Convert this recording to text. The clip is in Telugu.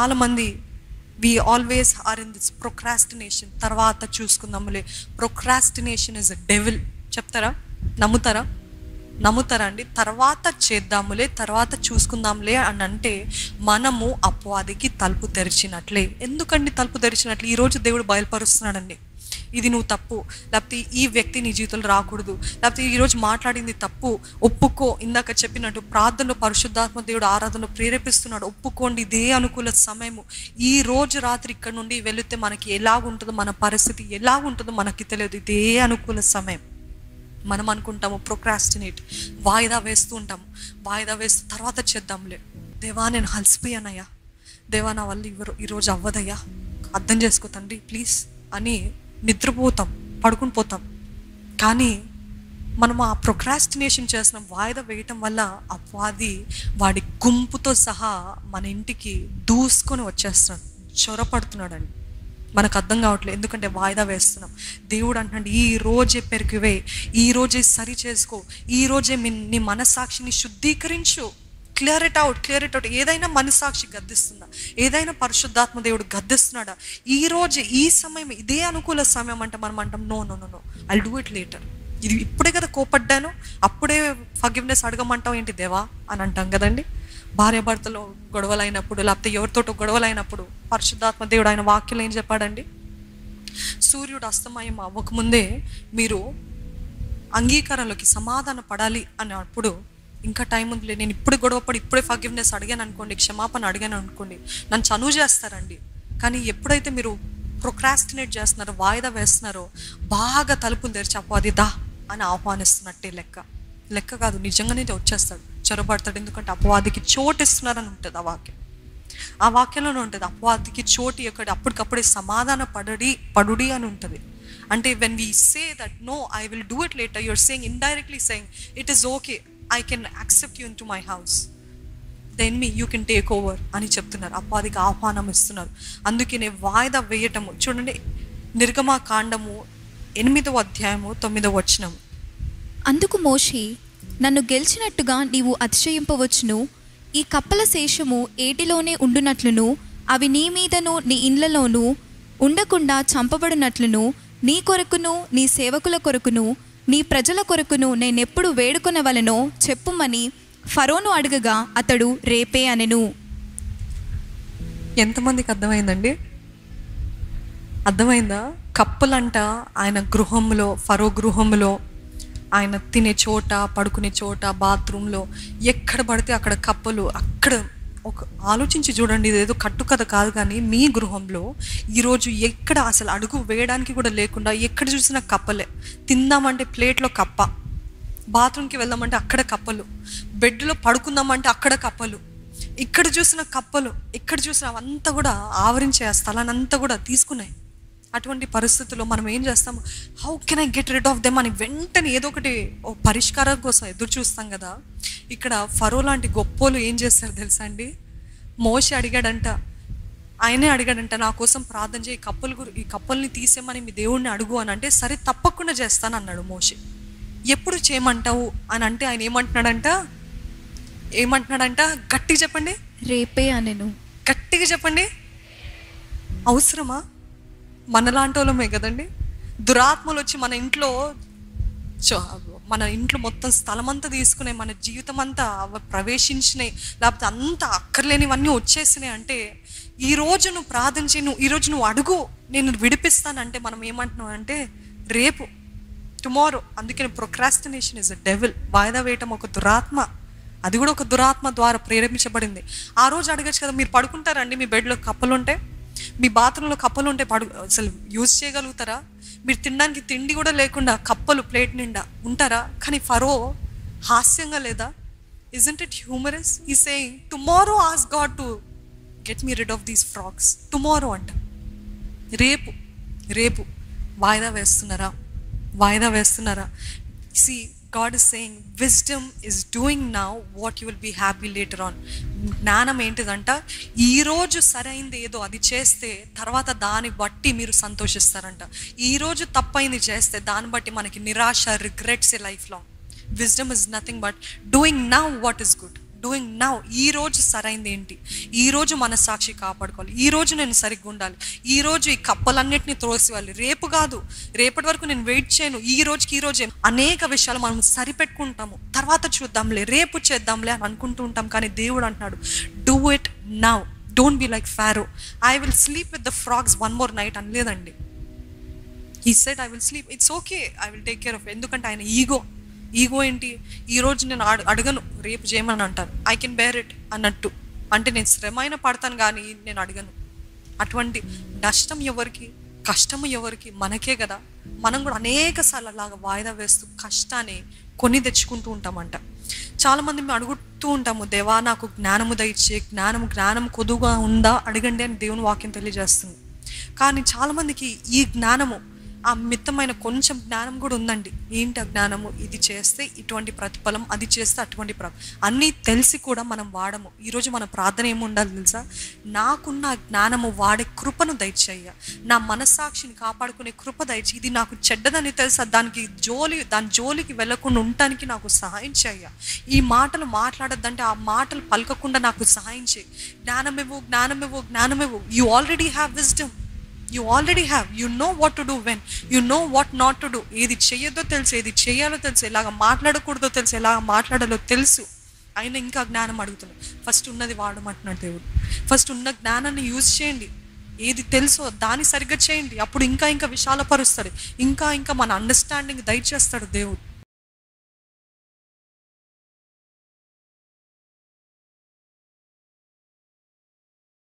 చాలామంది we always are in this procrastination. తర్వాత చూసుకుందాములే. Procrastination is a devil. చెప్తారా? నమ్ముతారా అండి? తర్వాత చేద్దాములే, తర్వాత చూసుకుందాంలే అని అంటే మనము అపవాదికి తలుపు తెరిచినట్లే. ఎందుకండి తలుపు తెరిచినట్లు? ఈరోజు దేవుడు బయలుపరుస్తున్నాడండి, ఇది నువ్వు తప్పు, లేకపోతే ఈ వ్యక్తి నీ జీవితంలో రాకూడదు, లేకపోతే ఈరోజు మాట్లాడింది తప్పు, ఒప్పుకో. ఇందాక చెప్పినట్టు ప్రార్థనలో పరిశుద్ధాత్మ దేవుడు ఆరాధనలో ప్రేరేపిస్తున్నాడు, ఒప్పుకోండి, ఇదే అనుకూల సమయము. ఈ రోజు రాత్రి ఇక్కడ నుండి వెళితే మనకి ఎలాగుంటుందో, మన పరిస్థితి ఎలాగుంటుందో మనకి తెలియదు. ఇదే అనుకూల సమయం. మనం అనుకుంటాము ప్రొక్రాస్టినేట్, వాయిదా వేస్తూ ఉంటాము. వాయిదా వేస్తూ తర్వాత చేద్దాంలే. దేవా నేను అలసిపోయానయ్యా, దేవా నా వల్ల ఈరోజు అవ్వదయ్యా, అర్థం చేసుకో తండ్రి ప్లీజ్ అని నిద్రపోతాం, పడుకుని పోతాం. కానీ మనం ఆ ప్రొక్రాస్టినేషన్ చేస్తున్నాం, వాయిదా వేయటం వల్ల అపవాది వాడి గుంపుతో సహా మన ఇంటికి దూసుకొని వచ్చేస్తున్నాడు, చొరపడుతున్నాడండి. మనకు అర్థం కావట్లేదు, ఎందుకంటే వాయిదా వేస్తున్నాం. దేవుడు అంటున్నాడు, ఈ రోజే పెరిగివే, ఈ రోజే సరి చేసుకో, ఈ రోజే నీ మనస్సాక్షిని శుద్ధీకరించు. Clear it out. ఏదైనా మనస్సాక్షి గద్దిస్తుందా? ఏదైనా పరిశుద్ధాత్మ దేవుడు గద్దిస్తున్నాడా? ఈ రోజు ఈ సమయం, ఇదే అనుకూల సమయం అంటే మనం అంటాం no, I'll do it later. ఇది ఇప్పుడే కదా కోపడ్డాను, అప్పుడే ఫర్గివ్నెస్ అడగమంటాం ఏంటి దేవా అని అంటాం కదండి. భార్యాభర్తలో గొడవలైనప్పుడు, లేకపోతే ఎవరితోటో గొడవలైనప్పుడు పరిశుద్ధాత్మ దేవుడు ఆయన వాక్యం ఏం చెప్పాడండి? సూర్యుడు అస్తమయం అవ్వకముందే మీరు అంగీకారంలోకి సమాధాన పడాలి అన్నప్పుడు, ఇంకా టైం ఉందిలే, నేను ఇప్పుడు గొడవపడి ఇప్పుడే ఫర్గివ్నెస్ అడిగాను అనుకోండి, క్షమాపణ అడిగాను అనుకోండి, నన్ను చనువు చేస్తారండి. కానీ ఎప్పుడైతే మీరు ప్రొక్రాస్టినేట్ చేస్తున్నారో, వాయిదా వేస్తున్నారో, బాగా తలుపులు తెరిచి అపవాది దా అని ఆహ్వానిస్తున్నట్టే లెక్క కాదు, నిజంగానే వచ్చేస్తాడు, చొరబడతాడు. ఎందుకంటే అపవాదికి చోటు ఇస్తున్నారని ఉంటుంది ఆ వాక్యంలోనే ఉంటుంది. అపవాదికి చోటు ఎక్కడ అప్పటికప్పుడే సమాధాన పడుడి అని ఉంటుంది. అంటే when we say that no I will do it later, you're saying, indirectly saying it is okay, I can accept you into my house, then me you can take over అని చెప్తున్నారు. అపవాదికి ఆహ్వానం ఇస్తున్నారు. అందుకనే వాయిదా వేయటము చూడండి. నిర్గమకాండము 8వ అధ్యాయము 9వ వచనం. అందుకు మోషే, నన్ను గెలిచినట్టుగా నీవు అతిశయింపవచ్చును, ఈ కప్పల శేషము ఏటిలోనే ఉండునట్లును, అవి నీ మీదను నీ ఇండ్లలోనూ ఉండకుండా చంపబడినట్లును, నీ కొరకును నీ సేవకుల కొరకును నీ ప్రజల కొరకును నేనెప్పుడు వేడుకొనవలెనో చెప్పుమని ఫరోను అడగగా అతడు రేపే అనెను. ఎంతమందికి అర్థమైందండి? అర్థమైందా? కప్పలంట ఆయన గృహంలో, ఫరో గృహంలో, ఆయన తినే చోట, పడుకునే చోట, బాత్రూంలో, ఎక్కడ పడితే అక్కడ కప్పలు. అక్కడ ఒక ఆలోచించి చూడండి, ఇదేదో కట్టుకథ కాదు. కానీ మీ గృహంలో ఈరోజు ఎక్కడ అసలు అడుగు వేయడానికి కూడా లేకుండా ఎక్కడ చూసినా కప్పలే. తిందామంటే ప్లేట్లో కప్ప, బాత్రూమ్కి వెళ్దామంటే అక్కడ కప్పలు, బెడ్లో పడుకుందామంటే అక్కడ కప్పలు, ఇక్కడ చూసిన కప్పలు, ఇక్కడ చూసిన అంతా కూడా ఆవరించే ఆ స్థలాన్ని అంతా కూడా తీసుకున్నాయి. అటువంటి పరిస్థితుల్లో మనం ఏం చేస్తాము? How can I get rid of them అని వెంటనే ఏదో ఒకటి పరిష్కారం కోసం ఎదురు చూస్తాం కదా. ఇక్కడ ఫరో లాంటి గొప్పోలు ఏం చేస్తారు తెలుసా అండి? మోషే ఆయనే అడిగాడంట, నా కోసం ప్రార్థన చేయి, ఈ కప్పల్ని తీసేమని మీ దేవుడిని అడుగు అని అంటే, సరే తప్పకుండా చేస్తాను అన్నాడు మోషే. ఎప్పుడు చేయమంటావు అని అంటే ఆయన ఏమంటున్నాడంట? గట్టిగా చెప్పండి. రేపే అనెను. గట్టిగా చెప్పండి. అవసరమా? మనలాంటి వాళ్ళమే కదండి. దురాత్మలు వచ్చి మన ఇంట్లో మొత్తం స్థలం అంతా తీసుకున్నాయి, మన జీవితం అంతా ప్రవేశించినాయి, లేకపోతే అంతా అక్కర్లేనివన్నీ వచ్చేసినాయి. అంటే ఈరోజు నువ్వు ప్రార్థించి, ఈరోజు నువ్వు అడుగు, నేను విడిపిస్తానంటే మనం ఏమంటున్నావు అంటే రేపు, టుమారో. అందుకని ప్రొక్రాస్టినేషన్ ఇస్ అ డెవిల్. వాయిదా వేయటం ఒక దురాత్మ, అది కూడా ఒక దురాత్మ ద్వారా ప్రేరేపించబడింది. ఆ రోజు అడగచ్చు కదా, మీరు పడుకుంటారండి మీ బెడ్లో కప్పలు ఉంటే, మీ బాత్రూంలో కప్పలు ఉంటే అసలు యూజ్ చేయగలుగుతారా? మీరు తినడానికి తిండి కూడా లేకుండా కప్పలు ప్లేట్ నిండా ఉంటారా? కానీ ఫరో హాస్యంగా లేదా? Isn't it humorous? ఈ saying tomorrow ask God to get me rid of these frogs. Tomorrow అంట, రేపు. వాయిదా వేస్తున్నారా? See, God is saying wisdom is doing now what you will be happy later on. జ్ఞానం ఏంటిదంట? ఈరోజు సరైంది ఏదో అది చేస్తే తర్వాత దాన్ని బట్టి మీరు సంతోషిస్తారంట. ఈరోజు తప్పైంది చేస్తే దాన్ని బట్టి మనకి నిరాశ, regrets A life long. Wisdom is nothing but doing now what is good. Doing now. ఈ రోజు సరైంది ఏంటి, ఈ రోజు మనస్సాక్షి కాపాడుకోవాలి, ఈ రోజు నేను సరిగ్గా ఉండాలి, ఈ రోజు ఈ కప్పలన్నిటిని త్రోసివ్వాలి, రేపు కాదు, రేపటి వరకు నేను వెయిట్ చేయను, ఈ రోజుకి ఈ రోజే అనేక విషయాలు మనం సరిపెట్టుకుంటాము, తర్వాత చూద్దాంలే, రేపు చేద్దాంలే అని అనుకుంటూ ఉంటాం. కానీ దేవుడు అంటున్నాడు, do it now, don't be like Pharaoh. I will sleep with the frogs one more night అనలేదండి. He said I will sleep, it's okay, I will take care of. ఎందుకంటే ఆయన ఈగో ఏంటి, ఈరోజు నేను అడగను, రేపు చేయమని అంటాను, ఐ కెన్ బేర్ ఇట్ అన్నట్టు. అంటే నేను శ్రమైన పడతాను కానీ నేను అడగను. అటువంటి నష్టం ఎవరికి, కష్టము ఎవరికి, మనకే కదా. మనం కూడా అనేక సార్లు అలాగా వాయిదా వేస్తూ కష్టాన్ని కొని తెచ్చుకుంటూ ఉంటామంట. చాలామంది మేము అడుగుతూ ఉంటాము, దేవా నాకు జ్ఞానము దయచే, జ్ఞానం కొద్దుగా ఉందా అడగండి అని దేవుని వాక్యం తెలియజేస్తుంది. కానీ చాలామందికి ఈ జ్ఞానము, ఆ మిత్తమైన కొంచెం జ్ఞానం కూడా ఉందండి. ఏంటి ఆ జ్ఞానము, ఇది చేస్తే ఇటువంటి ప్రతిఫలం, అది చేస్తే అటువంటి అన్నీ తెలిసి కూడా మనం వాడము. ఈరోజు మన ప్రార్థన ఏముండాలి తెలుసా, నాకున్న జ్ఞానము వాడే కృపను దయచేయ, నా మనస్సాక్షిని కాపాడుకునే కృప దయచి, ఇది నాకు చెడ్డదని తెలుసా, దాని జోలికి వెళ్ళకుండా ఉండటానికి నాకు సహాయం చేయ, ఈ మాటలు మాట్లాడద్దంటే ఆ మాటలు పలకకుండా నాకు సహాయం చేయి, జ్ఞానమివ్వు. You already have wisdom, you already have, you know what to do when, you know what not to do. ఏది చెయ్యొద్దో తెలుసు, ఏది చేయాలో తెలుసు, ఎలాగ మాట్లాడకూడదో తెలుసు, ఎలాగ మాట్లాడాలో తెలుసు. అయినా ఇంకా జ్ఞానం అడుగుతున్నాడు. ఫస్ట్ ఉన్నది వాడమంటున్నాడు దేవుడు. ఫస్ట్ ఉన్న జ్ఞానాన్ని యూజ్ చేయండి, ఏది తెలుసో దాన్ని సరిగ్గా చేయండి, అప్పుడు ఇంకా విశాలపరుస్తాడు, ఇంకా మన అండర్స్టాండింగ్ దయచేస్తాడు దేవుడు.